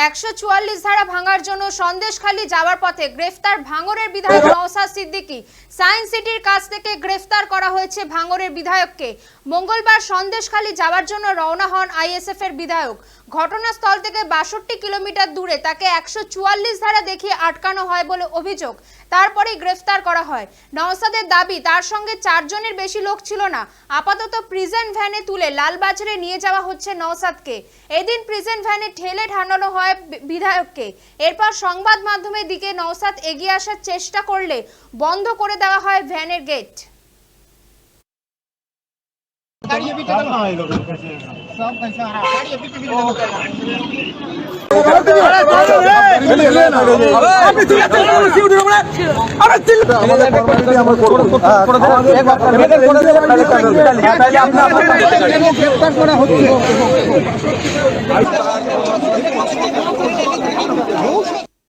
144 ধারা ভাঙার জন্য সন্দেশখালী যাওয়ার পথে গ্রেফতার ভাঙড়ের বিধায়ক নওশাদ সিদ্দিকী। সায়েন্স সিটির কাছ থেকে গ্রেফতার করা হয়েছে ভাঙড়ের বিধায়ককে। মঙ্গলবার সন্দেশখালী যাওয়ার জন্য রওনা হন আইএসএফ এর বিধায়ক। ঘটনাস্থল থেকে 62 কিলোমিটার দূরে তাকে 144 ধারা দেখিয়ে আটকানো হয় বলে অভিযোগ। তারপরেই গ্রেফতার করা হয়। নওশাদের দাবি, তার সঙ্গে 4 জনের বেশি লোক ছিল না। আপাতত প্রিজন ভ্যানে তুলে লালবাজারে নিয়ে যাওয়া হচ্ছে নওশাদকে। এদিন প্রিজন ভ্যানে ঠেলে ঢালানো হয় বিধায়ককে। এরপর সংবাদ মাধ্যমের দিকে নওশাদ এগিয়ে আসার চেষ্টা করলে বন্ধ করে দেওয়া হয় ভ্যানের গেট। আমাদের